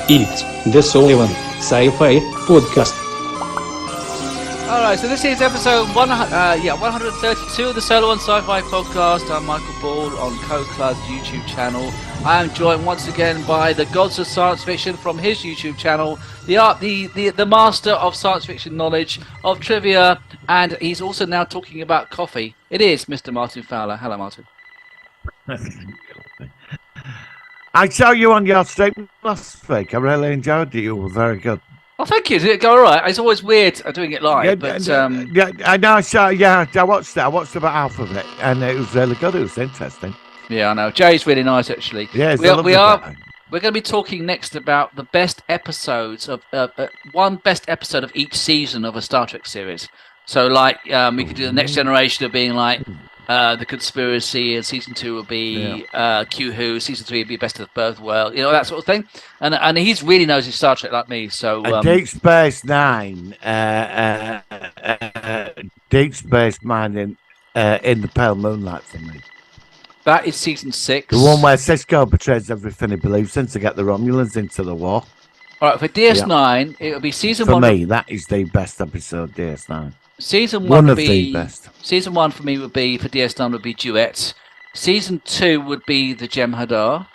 It's the Sullivan Sci-Fi Podcast. Alright, so this is episode 132 of the Sullivan Sci-Fi Podcast. I'm Michael Ball on Co-Club's YouTube channel. I am joined once again by the gods of science fiction from his YouTube channel, the master of science fiction knowledge, of trivia, and he's also now talking about coffee. It is Mr. Martin Fowler. Hello, Martin. I saw you on your stream last week. I really enjoyed it. You were very good. Oh, thank you. Did it go all right? It's always weird doing it live, but yeah, I know. I watched it. I watched about half of it, and it was really good. It was interesting. Yeah, I know. Jay's really nice, actually. Yeah, we're going to be talking next about the best episodes of one best episode of each season of a Star Trek series. So, like, we could do the Next Generation of being like The Conspiracy, and season 2 would be Q Who, season 3 would be Best of Both Worlds, that sort of thing. And he really knows his Star Trek like me. So Deep Space Nine, Deep Space Nine in the Pale Moonlight for me. That is season 6. The one where Sisko betrays everything he believes in to get the Romulans into the war. All right, for DS9, it would be season 1. For me, that is the best episode, DS9. Season 1 one would of be the best. Season 1 for me would be, for DS9 would be Duet. Season 2 would be the Jem'Hadar.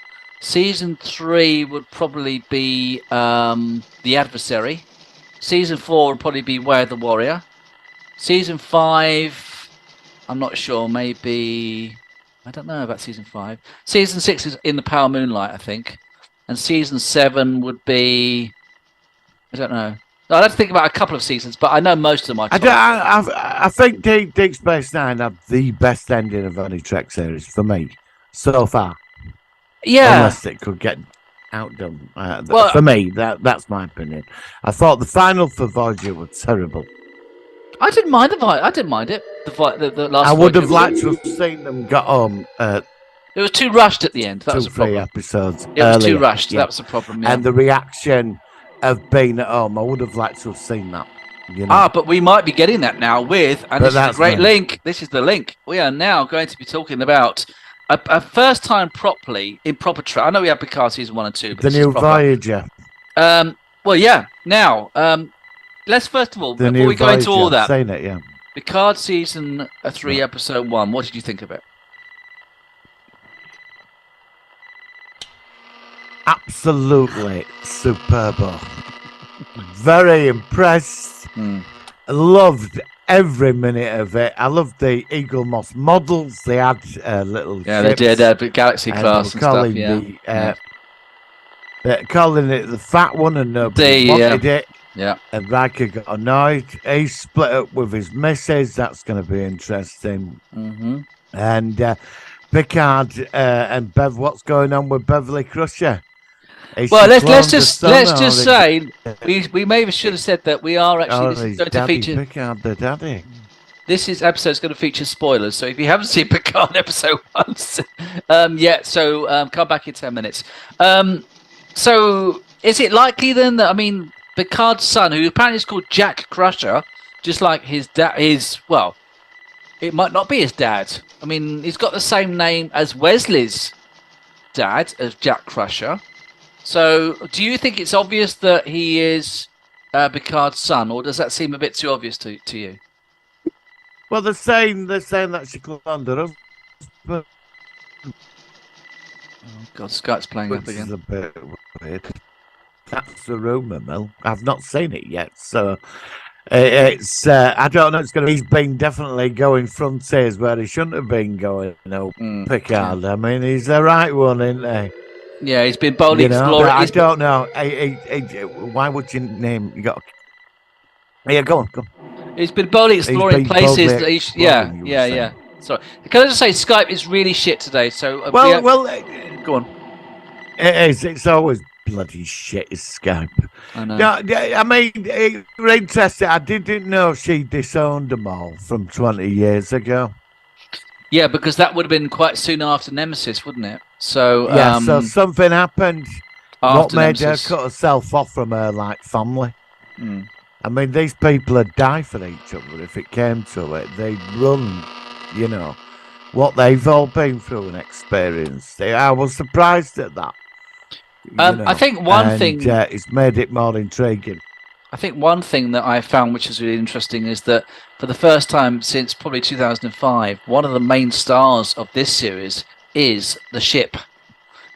Season 3 would probably be The Adversary. Season 4 would probably be Way of the Warrior. Season 5, I'm not sure, maybe... I don't know about season 5. Season 6 is In the Pale Moonlight, I think. And season 7 would be... I don't know. I'd have to think about a couple of seasons, but I know most of them are. I think Deep Space Nine had the best ending of any Trek series for me so far. Yeah. Unless it could get outdone. For me, that's my opinion. I thought the final for Voyager was terrible. I didn't mind I didn't mind it. The last. I would have liked to have seen them get home. It was too rushed at the end. That was the problem. 2-3 episodes. It was too earlier, rushed. yeah. That was the problem. Yeah. And the reaction of being at home, I would have liked to have seen that. But we might be getting that now with, and this is a great link. This is the link. We are now going to be talking about a first time properly in proper Trek. I know we have Picard season 1 and 2, but the new Voyager. Well, yeah. Now, let's first of all, before we go into all that, saying it, yeah. Picard season 3, episode 1. What did you think of it? Absolutely superb. Very impressed. Loved every minute of it. I loved the Eagle Moss models. They had little ships, they did Galaxy class and stuff. They're calling it the fat one, and nobody wanted it. Yeah. And Riker got annoyed. He split up with his missus. That's going to be interesting. Mm-hmm. And Picard and Bev. What's going on with Beverly Crusher? Well, let's just say we maybe should have said that we are actually this is going to feature Picard the daddy. This episode is going to feature spoilers. So if you haven't seen Picard episode 1, come back in 10 minutes. So is it likely then that Picard's son, who apparently is called Jack Crusher, just like his dad it might not be his dad. He's got the same name as Wesley's dad, as Jack Crusher. So, do you think it's obvious that he is Picard's son, or does that seem a bit too obvious to you? Well, they're saying that she cloned her husband. Oh God, Skype's playing up again. Is a bit weird. That's the rumor, Mel. I've not seen it yet, so it's. I don't know. He's been definitely going frontiers where he shouldn't have been going. Picard. He's the right one, isn't he? Yeah, he's been boldly exploring. I don't know. Why would you name? You got. Yeah, go on. He's been boldly exploring places. Yeah. Sorry, can I just say Skype is really shit today? So go on. It is. It's always bloody shit. Is Skype. I know. It was interesting. I didn't know she disowned them all from 20 years ago. Yeah, because that would have been quite soon after Nemesis, wouldn't it? So so something happened. What made Nemesis. her cut herself off from her family? These people would die for each other if it came to it. They'd run, what they've all been through and experienced. I was surprised at that. I think one thing. It's made it more intriguing. I think one thing that I found which is really interesting is that for the first time since probably 2005, one of the main stars of this series is the ship.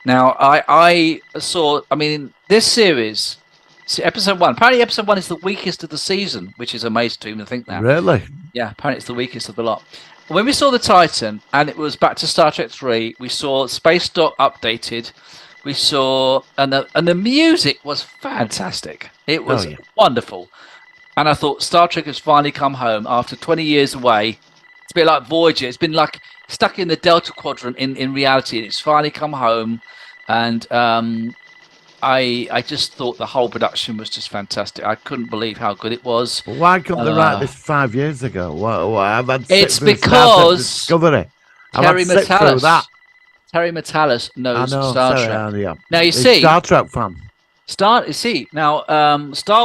Now, I saw, I mean, this series, episode 1, apparently episode 1 is the weakest of the season, which is amazing to even think that. Really? Yeah, apparently it's the weakest of the lot. When we saw the Titan, and it was back to Star Trek 3, we saw Space Dock updated. We saw, and the music was fantastic. It was wonderful. And I thought Star Trek has finally come home after 20 years away. It's a bit like Voyager. It's been like stuck in the Delta Quadrant in reality, and it's finally come home. And I just thought the whole production was just fantastic. I couldn't believe how good it was. Well, why couldn't they write this 5 years ago? I've had it's because Discovery. Terry Matalas. Terry Matalas knows Star Trek. Now you see, Star Trek fan. Star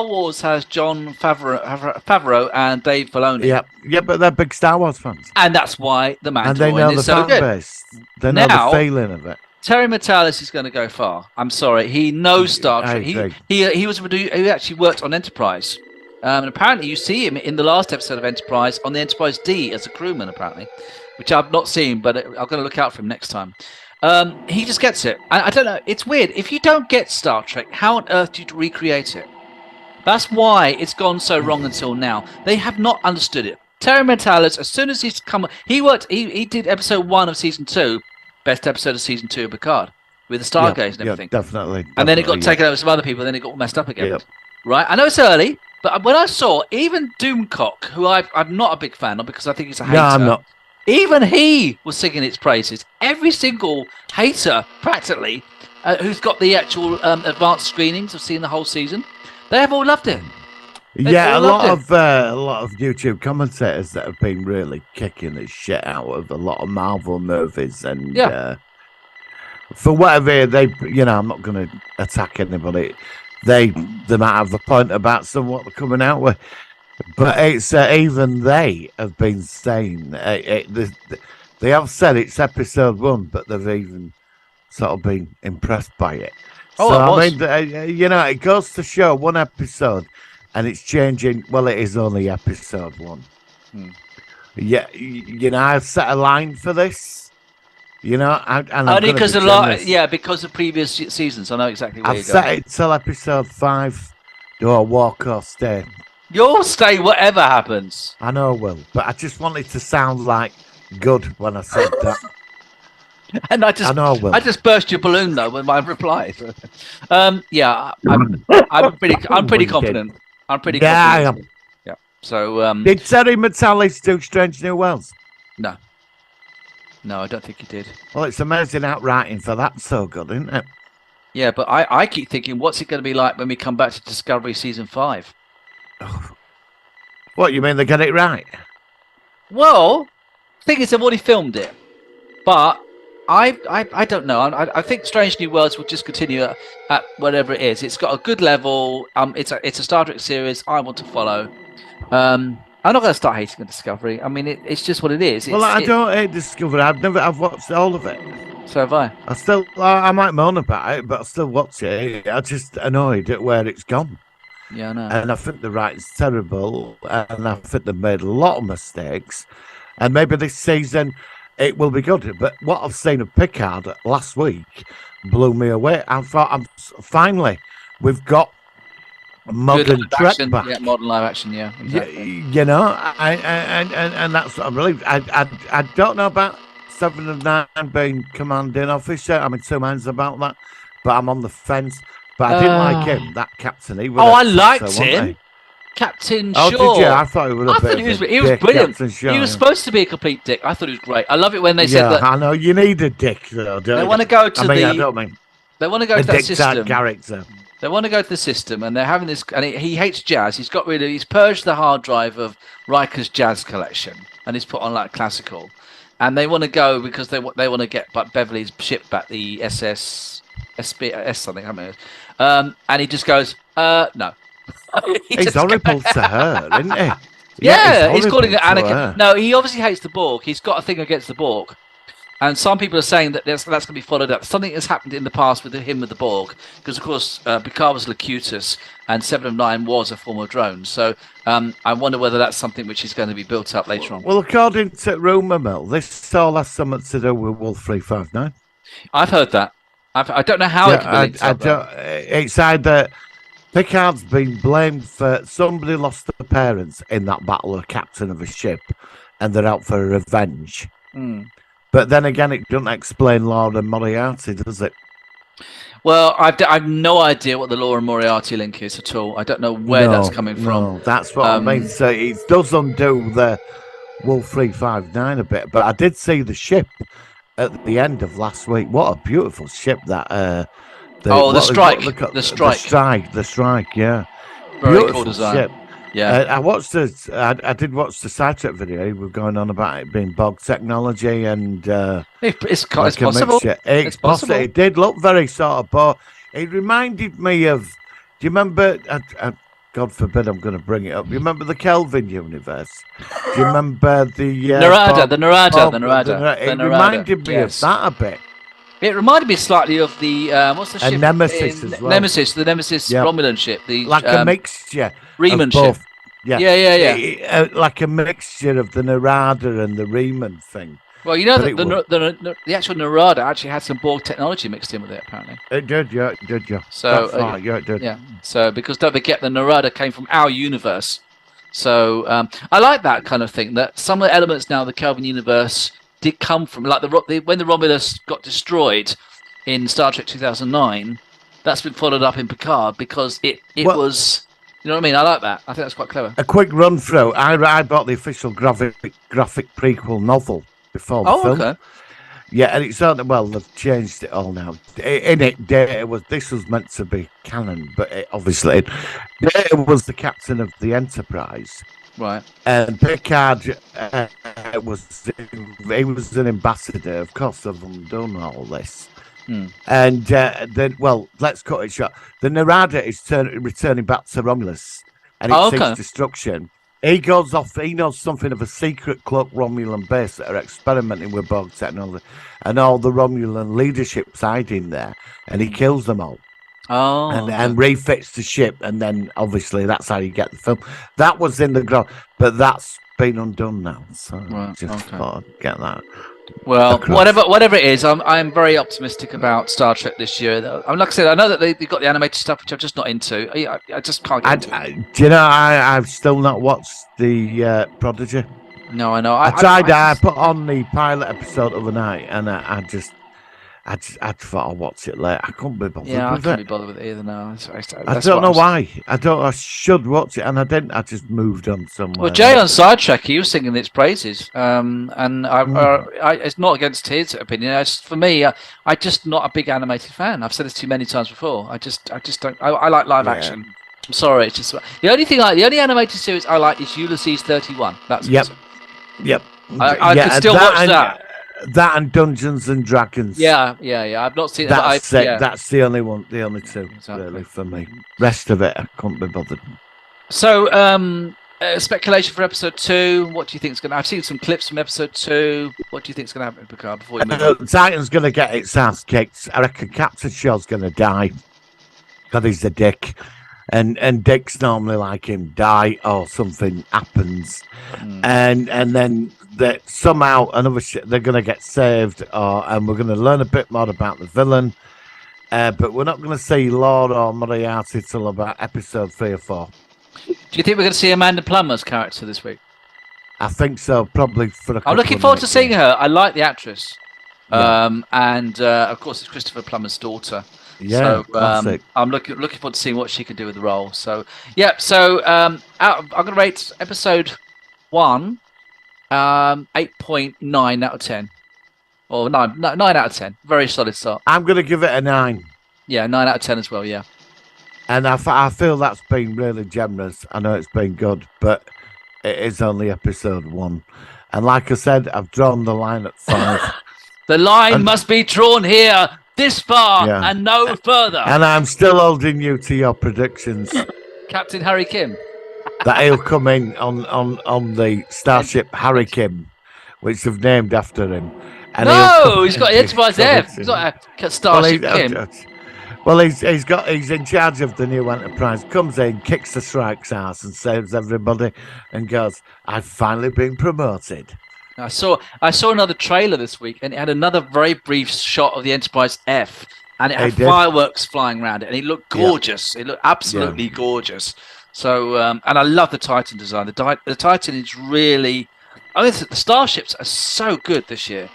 Wars has Jon Favreau and Dave Filoni. Yeah, but they're big Star Wars fans, and that's why the Mandalorian and they know the is so fan good. base. They know the feeling of it. Terry Matalas is going to go far. I'm sorry, he knows Star Trek. He actually worked on Enterprise, and apparently you see him in the last episode of Enterprise on the Enterprise D as a crewman, apparently, which I've not seen, but I'm going to look out for him next time. He just gets it. I don't know. It's weird. If you don't get Star Trek, how on earth do you recreate it? That's why it's gone so wrong until now. They have not understood it. Terry Matalas, as soon as he's come, he did episode 1 of season 2, best episode of season 2 of Picard, with the Stargaze and everything. Definitely. And then it got taken over some other people, and then it got messed up again. Right? I know it's early, but when I saw even Doomcock, who I'm not a big fan of because I think he's a hater. No, I'm not. Even he was singing its praises. Every single hater, practically, who's got the actual advanced screenings of seeing the whole season, they have all loved it. A lot of YouTube commentators that have been really kicking the shit out of a lot of Marvel movies, and for whatever I'm not going to attack anybody. They might have a point about what they're coming out with. But it's even they have been saying they have said it's episode 1, but they've even sort of been impressed by it. It goes to show one episode, and it's changing. Well, it is only episode 1. Yeah, I've set a line for this. Only because because of previous seasons. I know exactly where I've set it till episode 5. Do I walk or stay? You'll stay whatever happens. I know I will, but I just wanted to sound like good when I said that. And I just burst your balloon though with my reply. I'm pretty confident. I'm pretty confident. I am. Yeah. So did Terry Matalas do Strange New Worlds? No, I don't think he did. Well, it's amazing outwriting for that. So good, isn't it? Yeah, but I keep thinking, what's it going to be like when we come back to Discovery season 5? What, you mean they get it right? Well, the thing is, they've already filmed it, but I don't know. I think Strange New Worlds will just continue at whatever it is. It's got a good level. It's a Star Trek series I want to follow. I'm not going to start hating Discovery. I mean, it's just what it is. I don't hate Discovery. I've watched all of it. So have I. I might moan about it, but I still watch it. I'm just annoyed at where it's gone. Yeah, I know. And I think the writing's terrible, and I think they've made a lot of mistakes. And maybe this season it will be good. But what I've seen of Picard last week blew me away. I thought, finally, we've got modern Trek back. Yeah, modern live action. Yeah, exactly. And that's what I'm really. I don't know about 7 of 9 being commanding officer. I'm in two minds about that, but I'm on the fence. But I didn't like him, that captain. I liked him. Captain Shaw. Oh, did you? I thought he was he was brilliant. He was supposed to be a complete dick. I thought he was great. I love it when they said that. I know, you need a dick, though, don't you? They want to go to I don't mean... They want to go to that system. Character. They want to go to the system, and they're having this... And he hates jazz. He's purged the hard drive of Riker's jazz collection, and he's put on, like, classical. And they want to go because they want to get Beverly's ship back, the SBS something, I mean. And he just goes, no. He's horrible to her, isn't he? Yeah, he's calling it Anakin. No, he obviously hates the Borg. He's got a thing against the Borg. And some people are saying that that's going to be followed up. Something has happened in the past with him with the Borg, because of course Picard was Locutus, and 7 of 9 was a form of drone. So I wonder whether that's something which is going to be built up later on. Well, according to rumour mill, this all has something to do with Wolf 359. I've heard that. I don't know how it can be linked up, though. It's either Picard's been blamed for somebody lost their parents in that battle, a captain of a ship, and they're out for revenge. But then again, it doesn't explain Laura Moriarty, does it? Well, I've no idea what the Laura Moriarty link is at all. I don't know where that's coming from. No, that's what I mean. So it does undo the Wolf 359 a bit. But I did see the ship at the end of last week. What a beautiful ship that. The Strike. Yeah, very beautiful cool design. ship. Yeah, I watched the. I did watch the Star Trek video. We're going on about it being Borg technology and it's like a possible. mixture. It's possible. It did look very sort of, but it reminded me of. Do you remember? God forbid, I'm going to bring it up. You remember the Kelvin universe? Do you remember the Narada? It reminded me of that a bit. It reminded me slightly of the what's the ship? Nemesis as well. Nemesis, the Nemesis Romulan ship. The like a mixture. Riemann ship. Yeah. Like a mixture of the Narada and the Riemann thing. Well, you know that the actual Narada actually had some Borg technology mixed in with it, apparently. It did, yeah. So, that's right, yeah, it did. Yeah. So, because don't forget, the Narada came from our universe. So, I like that kind of thing. That some of the elements now of the Kelvin universe did come from, like when the Romulus got destroyed in Star Trek 2009. That's been followed up in Picard because it was. You know what I mean? I like that. I think that's quite clever. A quick run through. I bought the official graphic prequel novel before the film. Okay. Yeah, and it's on. Well, they've changed it all now. In it, Data was. This was meant to be canon, but obviously, Data was the captain of the Enterprise. Right. And Picard was an ambassador. Of course, they've undone all this. And then, let's cut it short. The Narada is returning back to Romulus, and it seeks destruction. He goes off. He knows something of a secret cloak Romulan base that are experimenting with Borg technology, and all the Romulan leadership's hiding there, and he kills them all. And refits the ship, and then obviously that's how you get the film. That was in the ground, but that's been undone now. So thought I'd get that. Well, whatever it is, I'm very optimistic about Star Trek this year. Like I said, I know that they've got the animated stuff, which I'm just not into. I just can't get into it. Do you know, I've still not watched the Prodigy. No, I know. I tried. I put on the pilot episode of the night, and I thought I'll watch it later. I couldn't be bothered. Yeah, I can't be bothered with it either now. I don't know why. I should watch it, and I didn't. I just moved on somewhere. Well, Jay on Sidetrack, he was singing its praises, and it's not against his opinion. For me, I'm just not a big animated fan. I've said this too many times before. I just don't. I like live action. I'm sorry. It's just the only animated series I like is Ulysses 31. That's yep. I can still watch that. That and Dungeons and Dragons. Yeah. I've not seen that. That's the only one, the only two, really, for me. Rest of it, I couldn't be bothered. So, speculation for episode 2. What do you think is going to? I've seen some clips from episode 2. What do you think is going to happen, Picard? Before we move on? Titan's going to get its ass kicked. I reckon Captain Shaw's going to die because he's a dick, and dicks normally like him die or something happens, and then. That somehow they're going to get saved, and we're going to learn a bit more about the villain. But we're not going to see Laura Moriarty till about episode 3 or 4. Do you think we're going to see Amanda Plummer's character this week? I think so, probably for a I'm looking forward to seeing her. I like the actress. And of course, it's Christopher Plummer's daughter. Yeah, so I'm looking forward to seeing what she can do with the role. So, I'm going to rate episode 1. 8.9 out of 10, or 9 out of 10. Very solid start. I'm going to give it a 9. Yeah, 9 out of 10 as well. Yeah, and I feel that's been really generous. I know it's been good, but it is only episode 1, and like I said, I've drawn the line at 5. The line must be drawn here, this far, and no further. And I'm still holding you to your predictions, Captain Harry Kim. That he'll come in on the starship Harry Kim, which they've named after him, And No, he's got the Enterprise F. He's not a Starship Kim. Well, he's in charge of the new Enterprise. Comes in, kicks the Strike's ass, and saves everybody, and goes, "I've finally been promoted." I saw another trailer this week, and it had another very brief shot of the Enterprise F, and it had fireworks flying around it, and it looked gorgeous. It looked absolutely gorgeous. So, and I love the Titan design. The Titan is really. I mean, the starships are so good this year.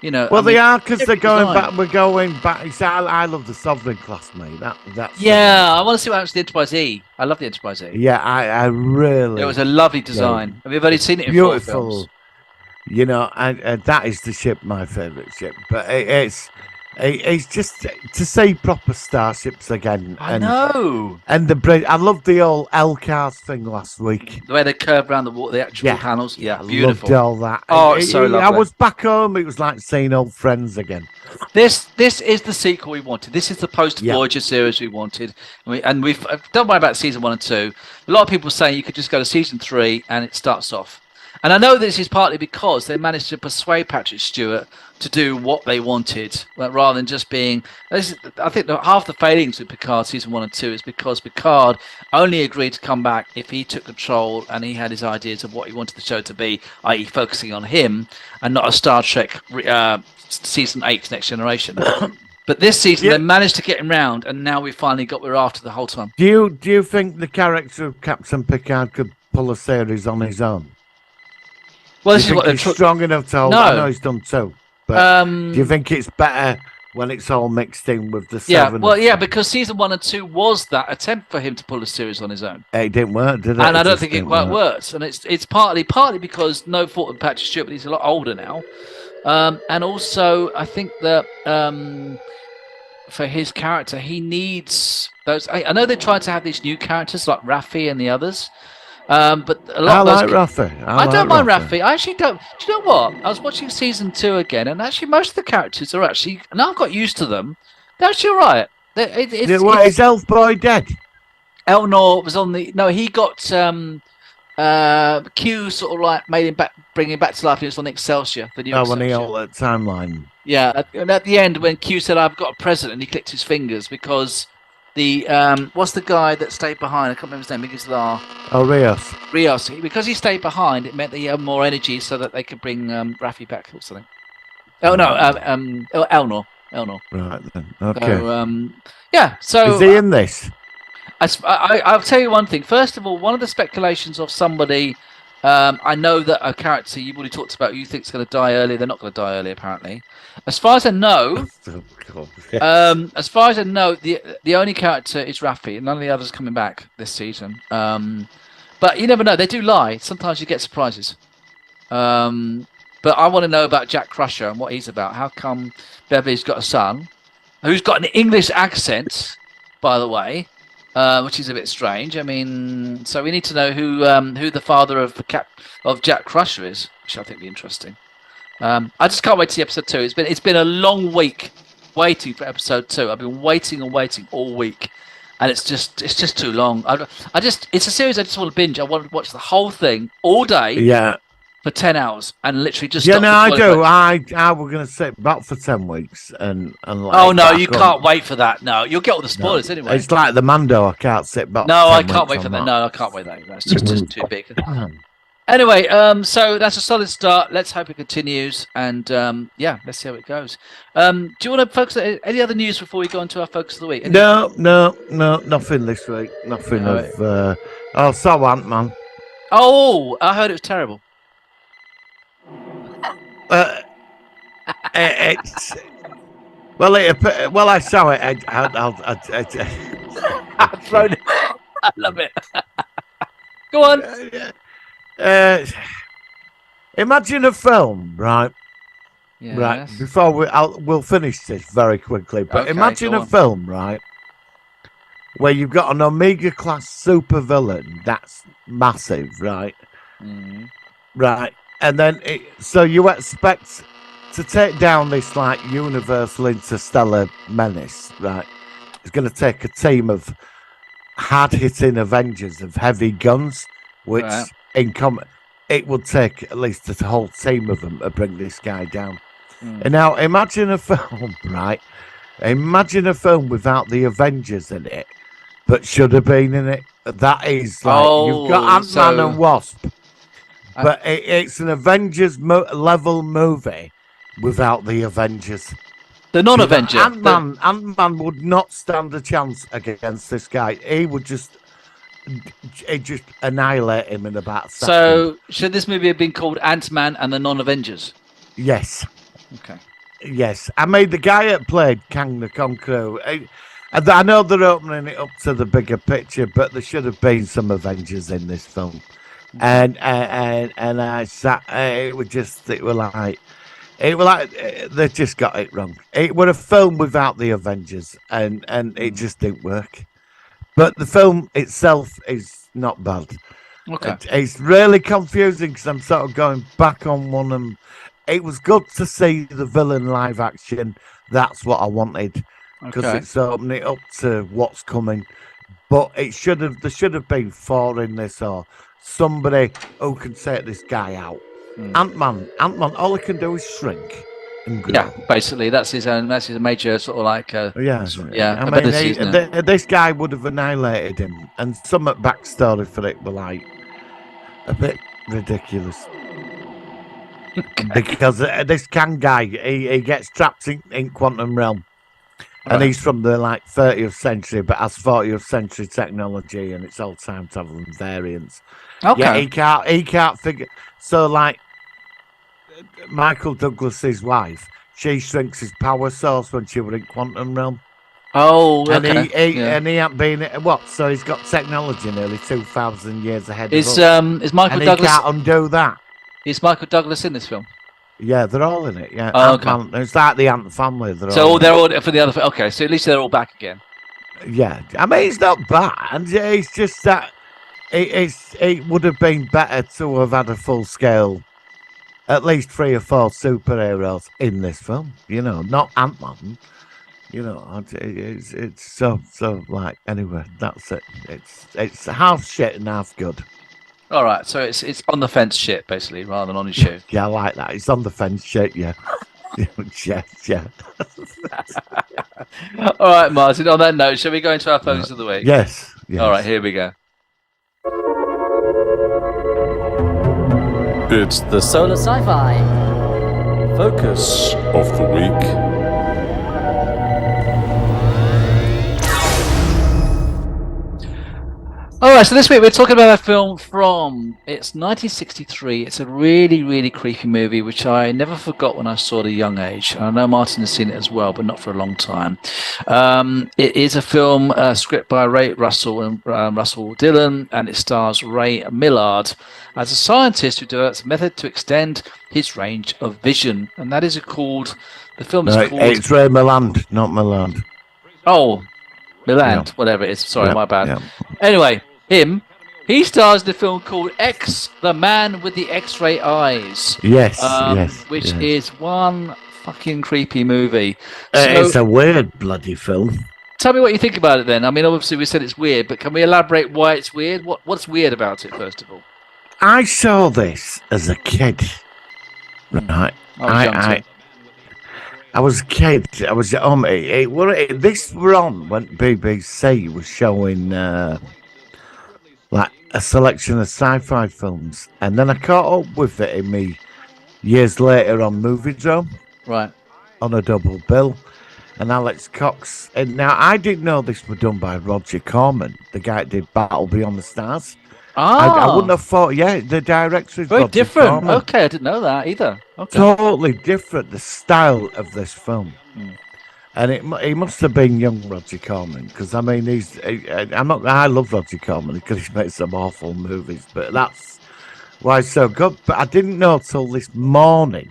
You know. Well, they are because they're going back. We're going back. You see, I love the Sovereign class, mate. That's I want to see what happens to the Enterprise E. I love the Enterprise E. Yeah, I really. It was a lovely design. Have you already seen it in beautiful films? You know, and that is the ship, my favourite ship. But it's just to see proper starships again. I know. And I loved the old L-cars thing last week. The way they curved around the actual panels. Yeah, beautiful. Loved all that. Oh, it's so lovely. I was back home. It was like seeing old friends again. This is the sequel we wanted. This is the post-Voyager series we wanted. And we've don't worry about season 1 and 2. A lot of people saying you could just go to season 3 and it starts off. And I know this is partly because they managed to persuade Patrick Stewart to do what they wanted, rather than just being. I think half the failings with Picard season 1 and 2 is because Picard only agreed to come back if he took control and he had his ideas of what he wanted the show to be, i.e., focusing on him and not a Star Trek season 8 Next Generation. But this season they managed to get him round, and now we finally got what we're after the whole time. Do you think the character of Captain Picard could pull a series on his own? Well, this is what he's strong enough to hold. No. I know he's done too, but do you think it's better when it's all mixed in with the seven? Well, yeah, because season 1 and 2 was that attempt for him to pull a series on his own. It didn't work, did it? And I don't think it quite works. And it's partly because no fault of Patrick Stewart, but he's a lot older now. And also, I think that for his character, he needs those. I know they tried to have these new characters like Raffi and the others. But a lot I like Raffi. I don't mind Raffi. I actually don't. Do you know what? I was watching season 2 again, and actually most of the characters are actually. Now I've got used to them. They're actually all right. Is Elf Boy dead? Elnor was on the. No, he got Q sort of like made him back, bring him back to life. He was on Excelsior. The new when he altered timeline. Yeah, and at the end when Q said, "I've got a present," and he clicked his fingers because. The what's the guy that stayed behind? I can't remember his name. Begins with R. Oh, Rios. Rios. Because he stayed behind, it meant that he had more energy, so that they could bring Raffi back or something. Oh no, Elnor. Right then. Okay. So is he in this? I'll tell you one thing. First of all, one of the speculations of somebody. I know that a character you've already talked about, you think is going to die early. They're not going to die early, apparently. As far as I know, the only character is Raffi. None of the others are coming back this season. But you never know. They do lie. Sometimes you get surprises. But I want to know about Jack Crusher and what he's about. How come Beverly's got a son who's got an English accent, by the way? Which is a bit strange. I mean, so we need to know who the father of Jack Crusher is, which I think would be interesting. I just can't wait to see episode 2. It's been a long week waiting for episode 2. I've been waiting all week, and it's just too long. It's a series I just want to binge. I want to watch the whole thing all day. Yeah. For 10 hours and literally just I do. I we're gonna sit back for 10 weeks and like. Oh no, you can't wait for that. No, you'll get all the spoilers anyway. It's like the Mando. I can't sit back. No, I can't wait for that. No, I can't wait that. That's just too big. Anyway, so that's a solid start. Let's hope it continues, and let's see how it goes. Do you want to focus on any other news before we go into our focus of the week? No, nothing this week. Nothing of. I saw Ant-Man. Oh, I heard it was terrible. It's well, I saw it. I've thrown it. I love it. Go on. Imagine a film, right? Yes. Right. Before we'll finish this very quickly, but imagine a film, right, where you've got an Omega class supervillain that's massive, right? Mm-hmm. Right. And then, so you expect to take down this like universal interstellar menace, right? It's going to take a team of hard-hitting Avengers of heavy guns, which it would take at least a whole team of them to bring this guy down. And now imagine a film, right? Imagine a film without the Avengers in it, but should have been in it. That is like you've got Oh, Ant-Man so- and Wasp, but it's an Avengers level movie without the Avengers. The non-Avenger. Ant-Man would not stand a chance against this guy. He'd just annihilate him in about a second. So should this movie have been called Ant-Man and the Non-Avengers? Yes. Okay. Yes, I mean the guy that played Kang the Conqueror. I know they're opening it up to the bigger picture, but there should have been some Avengers in this film, and I sat. It was like they just got it wrong. It was a film without the Avengers, and it just didn't work. But the film itself is not bad. Okay. It's really confusing because I'm sort of going back on one and. It was good to see the villain live action. That's what I wanted because Okay. it's opening it up to what's coming. But there should have been 4 in this or somebody who can take this guy out. Ant-Man, all he can do is shrink and grow. Yeah, basically that's his major sort of like Yeah. I ability, mean, isn't it? this guy would have annihilated him, and some backstory for it were like a bit ridiculous. Because this Kang guy, he gets trapped in quantum realm, and Right. he's from the like 30th century, but has 40th century technology, and it's all time travel and variants. Okay. Yeah, he can't figure. So like Michael Douglas's wife, she shrinks his power source when she was in quantum realm, Oh, and okay. he ain't been what? So he's got technology nearly 2,000 years ahead Is of us, Michael and Douglas? he can't undo that. Is Michael Douglas in this film? Yeah, they're all in it. Yeah, Oh, okay. Ant-Man, it's like the Ant family. So they're all for the other. Okay, so at least they're all back again. Yeah, I mean it's not bad. It's just that it would have been better to have had a full scale, at least 3 or 4 superheroes in this film. You know, not Ant-Man. You know, it's so like anyway. That's it. It's half shit and half good. All right, so it's on the fence shit basically, rather than on his shoe. Yeah, I like that. It's on the fence shit. Yeah, yeah. All right, Martin. On that note, shall we go into our focus of the week? Yes. Yes. All right, here we go. It's the Solar Sci-Fi. focus of the week. All right, so this week we're talking about a film from it's 1963. It's a really, really creepy movie, which I never forgot when I saw it at a young age. I know Martin has seen it as well, but not for a long time. It is a film script by Ray Russell and Russell Dillon, and it stars Ray Millard as a scientist who develops a method to extend his range of vision, and that is called the film is Right, called it's Ray Milland, not Milland. Milland, Yeah. whatever it is. Sorry, Yeah, my bad. yeah. Anyway, he stars in a film called X, The Man with the X-Ray Eyes. Yes, Which yes. is one fucking creepy movie. It's So, a weird bloody film. tell me what you think about it then. I mean, obviously we said it's weird, but can we elaborate why it's weird? What's weird about it, first of all? I saw this as a kid. Right. I was young too. I was a kid. I was at home. This were on when BBC was showing like a selection of sci-fi films, and then I caught up with it in me years later on Movie Drone Right. on a double bill, and Alex Cox. And now I didn't know this was done by Roger Corman, the guy that did Battle Beyond the Stars. I wouldn't have thought. Yeah, the director is Very Roger different. Corman. Okay, I didn't know that either. Okay. Totally different, the style of this film. Mm. And he must have been young Roger Corman, because I mean I love Roger Corman because he's made some awful movies, but that's why it's so good. But I didn't know till this morning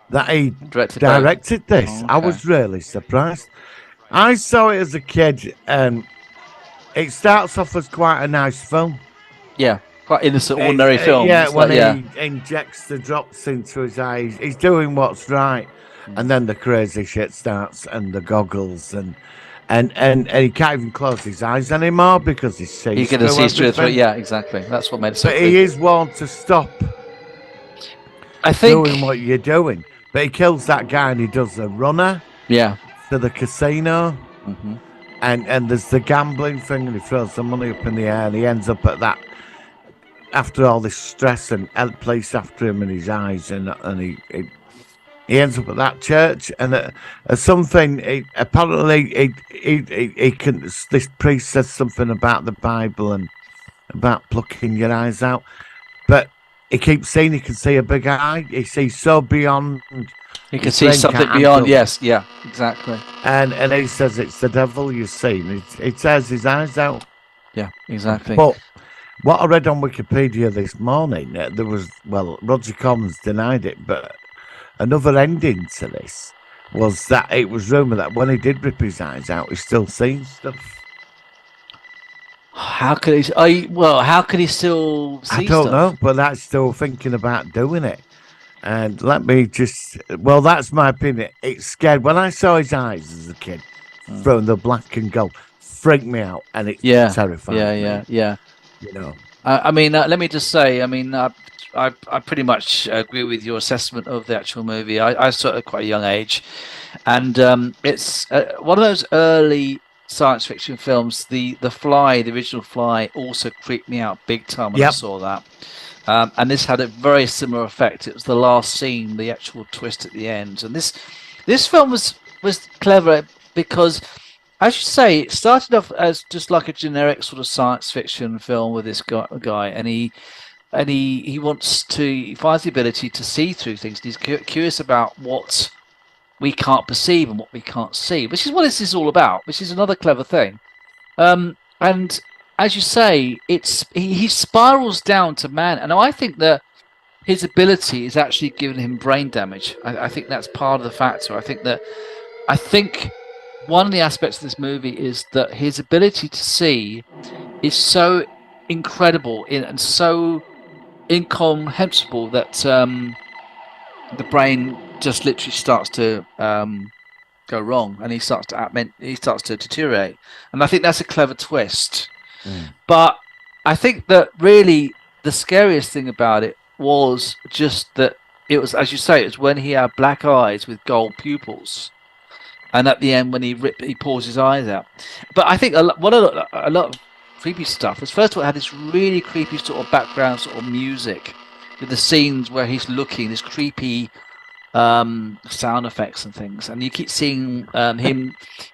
that he directed this. Oh, I okay. was really surprised. I saw it as a kid, and it starts off as quite a nice film. Yeah. Quite innocent, ordinary film. Yeah, It's when like- he injects the drops into his eyes, he's doing what's right, and then the crazy shit starts, and the goggles, and he can't even close his eyes anymore because he sees. You're going to see through. everything. Yeah, exactly. That's what made it so But creepy. he is warned to stop I think. doing what you're doing. But he kills that guy and he does a runner Yeah. to the casino. Hmm. And there's the gambling thing, and he throws the money up in the air, and he ends up at that. After all this stress and police after him in his eyes, and he ends up at that church, and something. Apparently, he can. This priest says something about the Bible and about plucking your eyes out, but he keeps saying he can see a big eye. He sees so beyond. You can his see brain something can't beyond. handle. Yes. Yeah. Exactly. And he says it's the devil you see. It tears his eyes out. Yeah. Exactly. But what I read on Wikipedia this morning, there was, Roger Corman's denied it, but another ending to this was that it was rumoured that when he did rip his eyes out, he's still seeing stuff. How could he? How could he still see I don't stuff? know, but that's still thinking about doing it. And let me just, that's my opinion. It scared, when I saw his eyes as a kid, from the black and gold, freaked me out, and it terrified me. Yeah. You know. I mean, let me just say, I mean, I pretty much agree with your assessment of the actual movie. I saw it at quite a young age, and it's one of those early science fiction films. The Fly, the original Fly, also creeped me out big time when I saw that. And this had a very similar effect. It was the last scene, the actual twist at the end, and this film was clever because, as you say, it started off as just like a generic sort of science fiction film with this guy, and he finds the ability to see through things. He's curious about what we can't perceive and what we can't see, which is what this is all about, which is another clever thing. And as you say, he spirals down to man, and I think that his ability is actually giving him brain damage. I think that's part of the factor. I think one of the aspects of this movie is that his ability to see is so incredible and so incomprehensible that the brain just literally starts to go wrong, and he starts to deteriorate. And I think that's a clever twist. But I think that really the scariest thing about it was just that it was, as you say, it was when he had black eyes with gold pupils, and at the end when he pulls his eyes out. But I think a lot of creepy stuff was, first of all, it had this really creepy sort of background sort of music with the scenes where he's looking, this creepy sound effects and things, and you keep seeing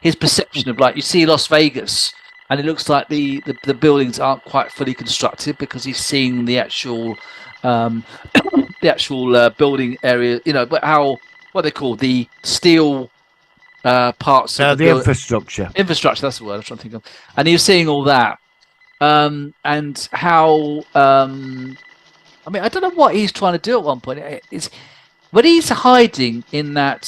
his perception of, like, you see Las Vegas, and it looks like the buildings aren't quite fully constructed because he's seeing the actual building area, but what they call the steel parts of the infrastructure. Infrastructure, that's the word I was trying to think of. And you're seeing all that, and how I mean, I don't know what he's trying to do at one point. It's when he's hiding in that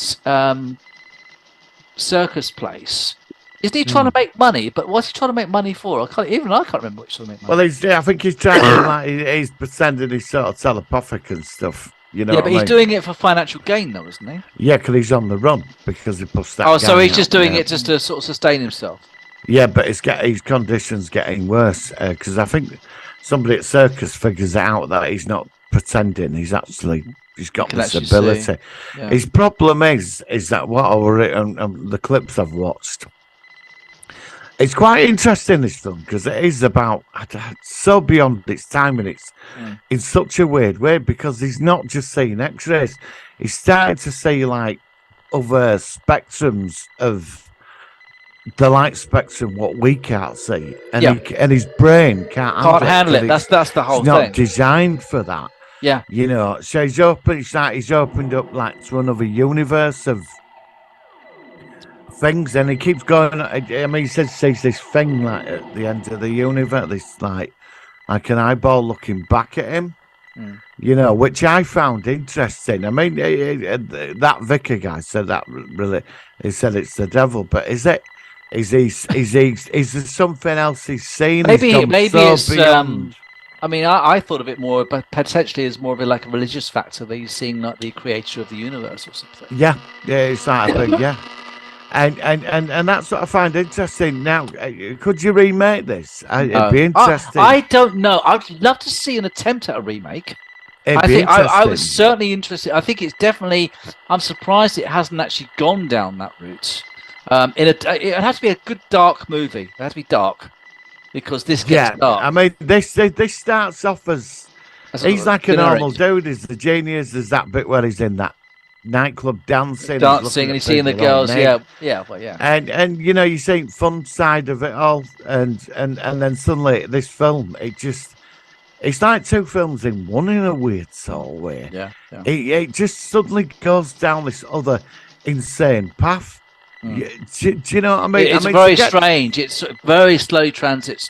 circus place. Isn't he trying to make money? But what's he trying to make money for? I can't remember what he's trying to make money. Well, I think he's trying to, he's pretending he's sort of telepathic and stuff. Yeah, but he's doing it for financial gain, though, isn't he? Yeah, because he's on the run because he puts that. Oh, so he's just doing it just to sort of sustain himself. Yeah, but his condition's getting worse because I think somebody at circus figures out that he's not pretending. He's got this ability. Yeah. His problem is that what I've written, the clips I've watched. It's quite interesting, this film, because it is about so beyond its time, and it's in such a weird way because he's not just seeing X-rays; he's starting to see like other spectrums of the light spectrum, what we can't see, and and his brain can't handle it. That's the whole thing. It's not designed for that. Yeah, So he's opened up like to another universe of things, and he keeps going. I mean, he says this thing like at the end of the universe, this like an eyeball looking back at him, which I found interesting. I mean, that vicar guy said that really. He said it's the devil, but is it? Is there something else he's seen? Maybe it's beyond. I mean, I thought of it more, but potentially as more of a religious factor that he's seeing like the creator of the universe or something. Yeah, it's that thing. Yeah. And that's what I find interesting. Now, could you remake this? It'd be interesting. I don't know. I'd love to see an attempt at a remake. It'd I be think I was interesting. certainly interested. I think it's definitely. I'm surprised it hasn't actually gone down that route. It has to be a good dark movie. It has to be dark because this gets Yeah, dark. I mean, this starts off as That's he's like a generic. normal dude. He's the genius. There's that bit where he's in that nightclub dancing, Dancing and he's seeing the girls. Yeah, well, yeah. and you know, you see fun side of it all, and then suddenly this film, it's like two films in one in a weird sort of way. Yeah. It just suddenly goes down this other insane path. Do you know what I mean? It's very strange. It's very slowly transits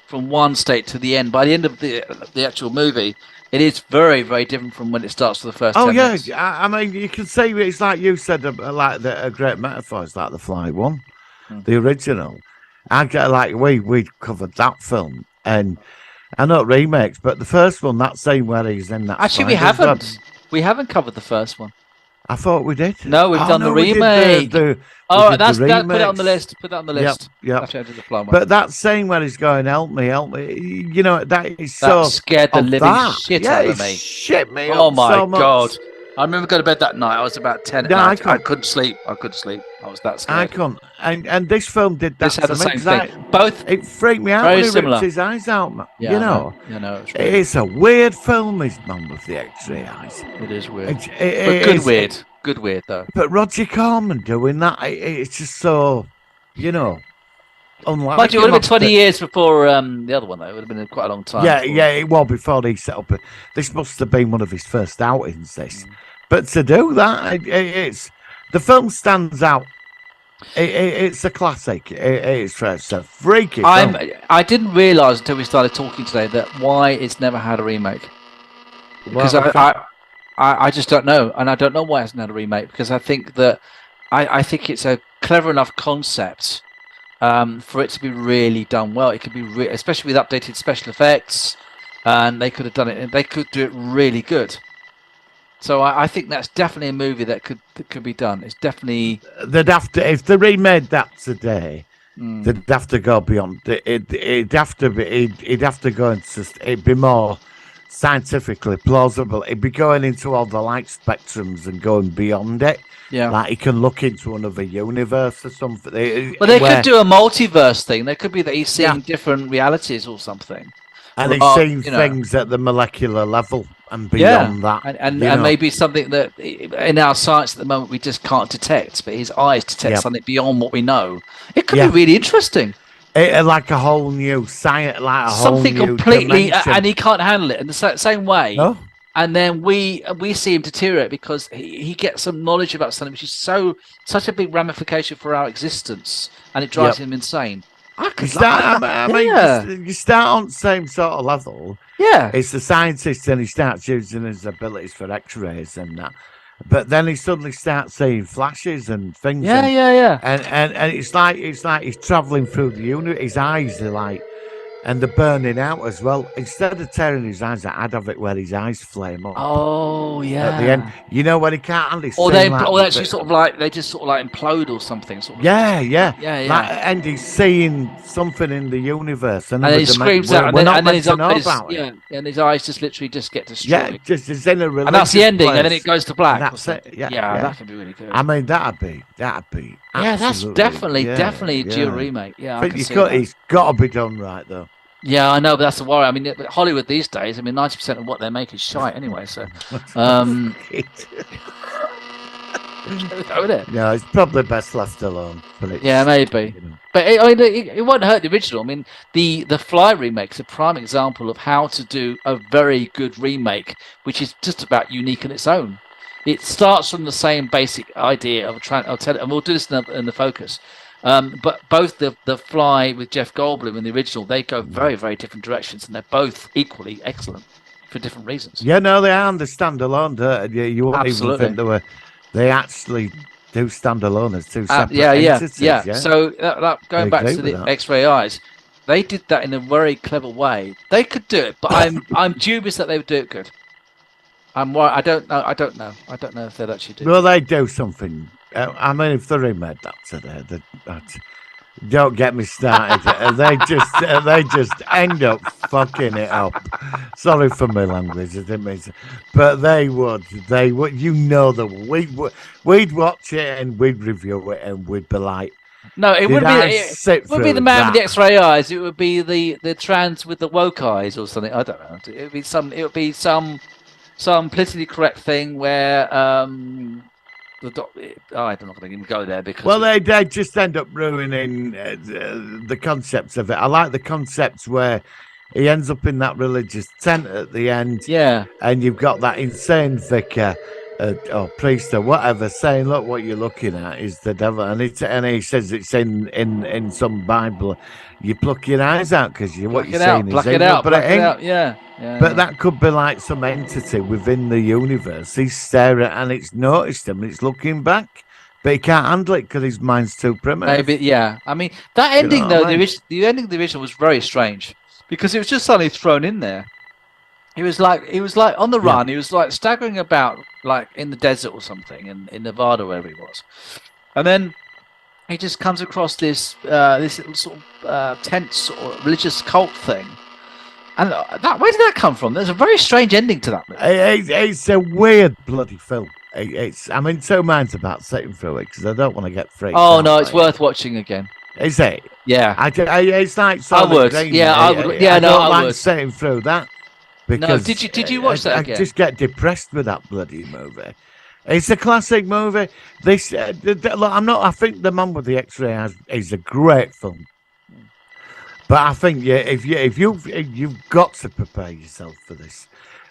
from one state to the end. By the end of the actual movie, it is very, very different from when it starts for the first. Oh 10 yeah, minutes. I mean, you can say it's like you said, like a great metaphor. It's like the Fly One, the original. I get like we covered that film, and I know remakes, but the first one, that scene where he's in that. Actually, we spider's web, haven't. We haven't covered the first one. I thought we did. No, we've done the we did remake. Oh, we did that's the that. Put it on the remakes. list. Put that on the list. Yep. After I did the Fly one. But that scene where he's going, help me, you know, that is That so. scared the of living that. shit Yeah, out it of me. shit me Oh up my so much. god! I remember going to bed that night. I was about 10 at No, I night. I can't- couldn't sleep. I was that scared. I can't. And this film did that This had to the me, same 'cause I- thing. Both. It freaked me out Very when he similar. ripped his eyes out, man. Yeah, You I know, it's weird. it's a weird film, this man with the X-ray eyes. It is weird. It- But it good is- weird. Good weird though. But Roger Corman doing that, it's just so, you know, unlike. Mind you, it would him have been 20 after- years before the other one though. It would have been quite a long time. Yeah, before- yeah, it was before he set up. This must have been one of his first outings. This, but to do that, it's the film stands out. It's a classic. It's a freaky film. I didn't realise until we started talking today that why it's never had a remake. Because I just don't know, and I don't know why it hasn't had a remake. Because I think that I think it's a clever enough concept for it to be really done well. It could be especially with updated special effects, and they could have done it. And they could do it really good. So I think that's definitely a movie that could be done. It's definitely They'd have to, if they remade that today, they'd have to go beyond. It'd have to be. He'd have to go into. It'd be more scientifically plausible. It'd be going into all the light spectrums and going beyond it. yeah. Like he can look into another universe or something. But they where- could do a multiverse thing. There could be that he's seeing Yeah. different realities or something. and he's or, seeing you know. things at the molecular level and beyond that. And you know. maybe something that in our science at the moment we just can't detect, but his eyes detect Yep. something beyond what we know. It could Yeah. be really interesting. Like a whole new science, like a Something whole new completely, dimension. and he can't handle it in the same way. No? And then we see him deteriorate because he gets some knowledge about something which is such a big ramification for our existence, and it drives him insane. I You could start, I mean, yeah. you start on the same sort of level. Yeah. It's the scientist, and he starts using his abilities for X-rays and that. But then he suddenly starts seeing flashes and things. Yeah, and, yeah. And it's like he's traveling through the universe. His eyes are like, and they're burning out as well. Instead of tearing his eyes out, I'd have it where his eyes flame up Oh, yeah. at the end. You know when he can't handle his Or scene they, like or that, actually sort of like they just sort of like implode or something. Sort of. Yeah. Yeah. Like, and he's seeing something in the universe, And then he screams out, and we're then, not and then meant his to know eyes, about it. yeah, and his eyes just literally just get destroyed. Yeah, just it's in a religious And that's the ending, and then place. it goes to black. And or that's something. it, yeah. that can be really good. I mean, that'd be. Yeah, that's absolutely- definitely a due yeah. remake. Yeah, I But can he's see got, that. he's got to be done right though. Yeah, I know, but that's the worry. I mean, Hollywood these days, I mean, 90% of what they make is shite anyway. So, isn't it? No, it's probably best left alone. But it's, Yeah, maybe. you know. But it won't hurt the original. I mean, the Fly remake's a prime example of how to do a very good remake, which is just about unique in its own. It starts from the same basic idea of and we'll do this in the focus. But both the Fly with Jeff Goldblum and the original, they go very, very different directions, and they're both equally excellent for different reasons. Yeah, no, they are. They stand alone. You won't Absolutely. even think they actually do stand alone as two separate Yeah. entities. So that going I back agree to with the that. X-ray eyes, they did that in a very clever way. They could do it, but I'm dubious that they would do it good. I don't know if they'd actually do. Well, they do something. I mean, if they remade that today, Don't get me started. They just end up fucking it up. Sorry for my language, I didn't mean to, but they would. You know them. We'd watch it and we'd review it and we'd be like, No, it Did wouldn't I be. sit It would be the through man with the that? X-ray eyes. It would be the trans with the woke eyes or something. I don't know. It would be some. It would be some politically correct thing where the I'm not going to even go there because well, they just end up ruining the concepts of it. I like the concepts where he ends up in that religious tent at the end, yeah. and you've got that insane vicar or priest or whatever saying, "Look, what you're looking at is the devil," and he says it's in some Bible. You pluck your eyes out because what you're saying Pluck is it evil, out. but Pluck it it ain't. out. Yeah. Yeah. But that could be like some entity within the universe. He's staring and it's noticed him and it's looking back. But he can't handle it because his mind's too primitive. maybe. Yeah. I mean, that You ending know though, what I mean? the ending of the original was very strange because it was just suddenly thrown in there. He was like on the Yeah. run. He was like staggering about like in the desert or something in Nevada, wherever he was, and then he just comes across this this little sort of tense sort of religious cult thing. And where did that come from? There's a very strange ending to that movie. It's a weird bloody film. I'm in two minds about sitting through it because I don't want to get freaked Oh out no, by it's it. worth watching again. Is it? Yeah. It's like Silent would. Green. Yeah, I would. Yeah, I no, don't I like would. sitting through that. Because did you watch that I again? just get depressed with that bloody movie. It's a classic movie. This, look, I think The Man with the X-Ray Eyes is a great film. But I think if you've got to prepare yourself for this,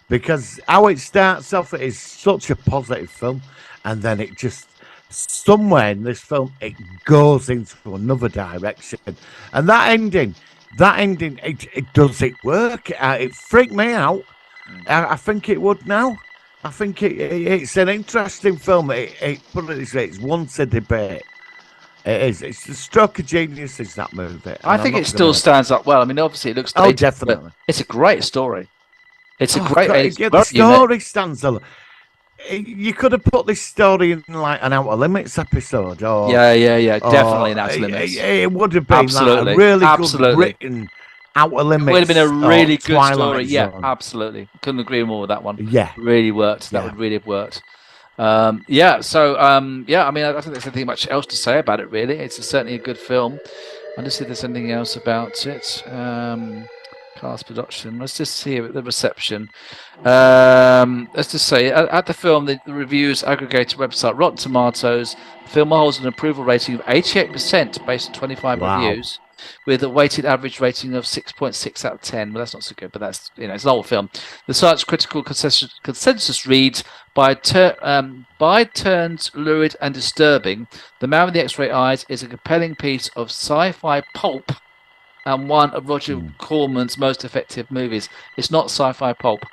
because how it starts off is such a positive film, and then it just somewhere in this film it goes into another direction, and that ending, it does it work? It freaked me out. I think it would now. I think it's an interesting film. Put it this way, it's one to debate. It is. It's the stroke of genius. Is that movie? And I I'm think not it still gonna- stands up well. I mean, obviously it looks Oh, dated, but definitely. it's a great story. It's a Oh, great. God, It's yeah, very the story stands alone. You could have put this story in like an Outer Limits episode, or yeah. Definitely or an Outer Limits. It would have been Absolutely. like a really Absolutely. good written Outer Limits. It would have been a or really good Twilight story. Yeah, Zone. absolutely. Couldn't agree more with that one. Yeah. Really worked. That Yeah. would really have worked. Yeah. So I mean, I don't think there's anything much else to say about it. Really, it's certainly a good film. I'll just see if there's anything else about it. Cast production. Let's just see the reception. Let's just say at the film, the reviews aggregator website Rotten Tomatoes, the film holds an approval rating of 88% based on 25 Wow. reviews, with a weighted average rating of 6.6 out of 10. Well, that's not so good, but that's it's an old film. The site's critical consensus reads: by turns lurid and disturbing, The Man with the X-Ray Eyes is a compelling piece of sci-fi pulp and one of Roger Corman's most effective movies. It's not sci-fi pulp.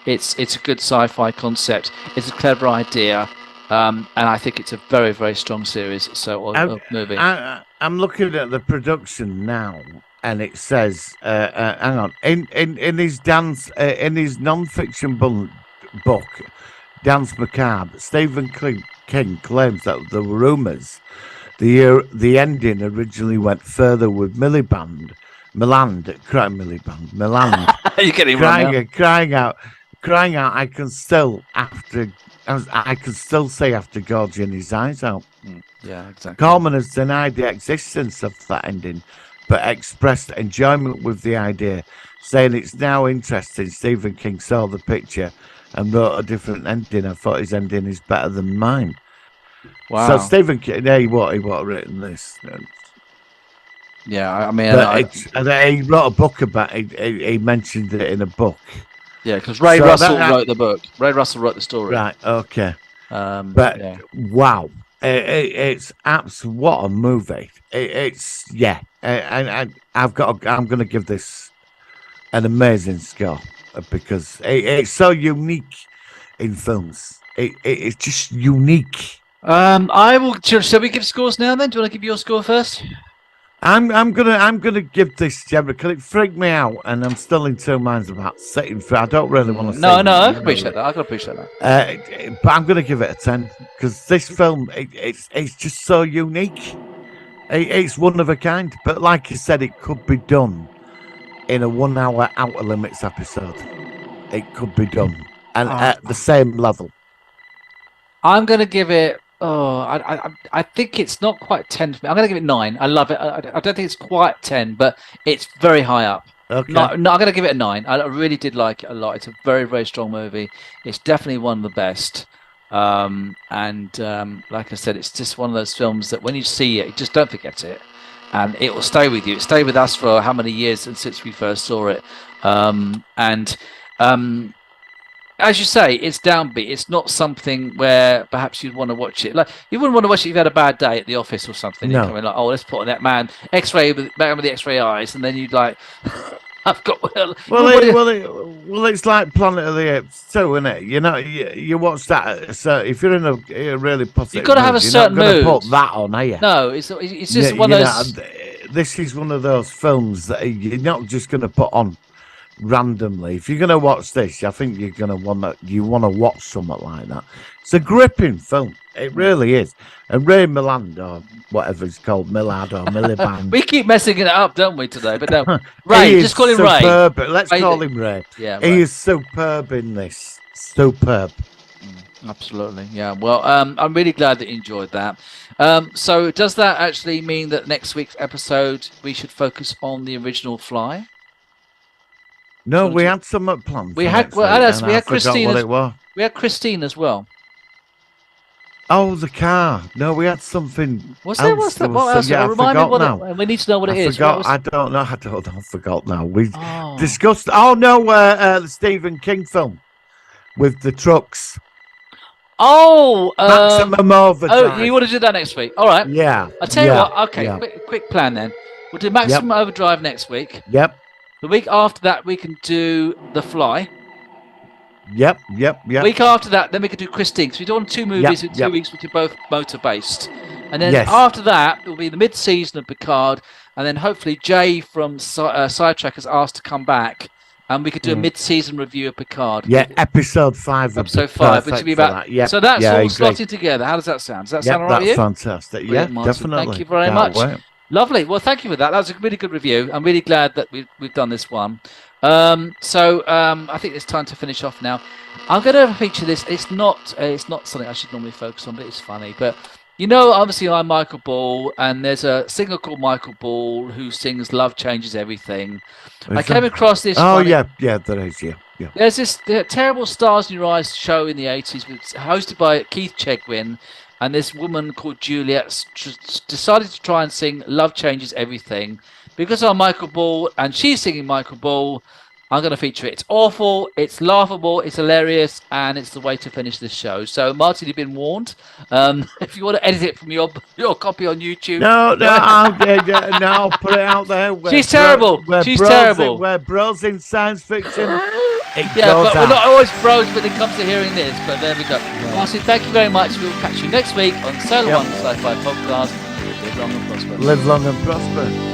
It's a good sci-fi concept. It's a clever idea, and I think it's a very, very strong series. Of movie. I'm looking at the production now, and it says, "Hang on." In his non-fiction book, Dance Macabre, Stephen King claims that the rumours the ending originally went further with Milland. You're getting wrong now. crying out. I can still say after gorging his eyes out. Yeah, exactly. Corman has denied the existence of that ending, but expressed enjoyment with the idea, saying it's now interesting. Stephen King saw the picture and wrote a different ending. I thought his ending is better than mine. Wow. So Stephen King, he would have written this. Yeah, I mean, He wrote a book about it. He mentioned it in a book. yeah, because Ray So Russell that- wrote the book. Ray Russell wrote the story. Right, okay. But yeah. Wow. It's what a movie. I'm going to give this an amazing score because it's so unique in films. It's just unique. I will. Shall we give scores now? Then, do you want to give your score first? I'm gonna give this Gemma because it freaked me out, and I'm still in two minds about sitting through. I don't really want to. No, I can appreciate that. I can appreciate that. But I'm gonna give it a 10 because this film it's just so unique. It's one of a kind. But like you said, it could be done in a 1 hour Outer Limits episode. It could be done. And at the same level. I'm going to give it. Oh, I think it's not quite 10 for me. I'm going to give it 9. I love it. I don't think it's quite 10, but it's very high up. Okay. No, I'm going to give it a 9. I really did like it a lot. It's a very, very strong movie. It's definitely one of the best. Like I said, it's just one of those films that when you see it, you just don't forget it. And it will stay with you. It stayed with us for how many years since we first saw it. As you say, it's downbeat. It's not something where perhaps you'd want to watch it. Like you wouldn't want to watch it if you had a bad day at the office or something. No. You're coming like, oh, let's put on that man with the X-ray eyes, and then you'd like, I've got. Well, it's like Planet of the Apes too, isn't it? You know, you watch that. So if you're in a really positive, you've got to have a certain mood. You're not mood. Put that on, are you? No, it's just one of those. This is one of those films that you're not just going to put on randomly. If you're going to watch this, I think you're going to want to watch something like that. It's a gripping film. It really is. And Ray Milland, or whatever it's called, Millard or Miliband. We keep messing it up, don't we, today? But no, Ray, just call him superb. Ray. Let's call him Ray. Yeah, he is superb in this. Superb. Absolutely, yeah. Well, I'm really glad that you enjoyed that. So does that actually mean that next week's episode we should focus on the original Fly? No, we had some plans. We had Christine. What it was. We had Christine as well. Oh, the car. No, we had something. Was there? What's that? What else? Yeah, Remind me what now. we need to know what it is. Forgot. I don't know. I forgot now. We discussed. Oh no, the Stephen King film with the trucks. Oh, Maximum Overdrive. Oh, you want to do that next week? All right. Yeah. I'll tell you what. Okay, yeah. quick plan then. We'll do Maximum Overdrive next week. Yep. The week after that, we can do The Fly. Yep. Week after that, then we can do Christine. So we're doing 2 movies in 2 weeks, which are both motor-based. And then after that, it will be the mid-season of Picard. And then hopefully Jay from Sidetrack has asked to come back. And we could do a mid-season review of Picard. Yeah, episode 5. Episode 5, which would be about. So that's all slotted together. How does that sound? Does that sound all right with you? That's fantastic. Yeah, definitely. Thank you very much. Lovely. Well, thank you for that. That was a really good review. I'm really glad that we've done this one. I think it's time to finish off now. I'm going to feature this. It's not something I should normally focus on, but it's funny. But you know, obviously, I'm Michael Ball, and there's a singer called Michael Ball who sings "Love Changes Everything." I came across this. Oh yeah, there is. Yeah. There's this terrible Stars in Your Eyes show in the 80s, hosted by Keith Chegwin. And this woman called Juliet decided to try and sing "Love Changes Everything." Because I'm Michael Ball and she's singing Michael Ball, I'm going to feature it. It's awful, it's laughable, it's hilarious, and it's the way to finish this show. So, Martin, you've been warned. If you want to edit it from your copy on YouTube. No, I'll put it out there. She's terrible. She's terrible. We're bros in science fiction. But we're not always bros when it comes to hearing this. But there we go. Martin, thank you very much. We'll catch you next week on Sailor One Sci-Fi Podcast. Live long and prosper. Live long and prosper.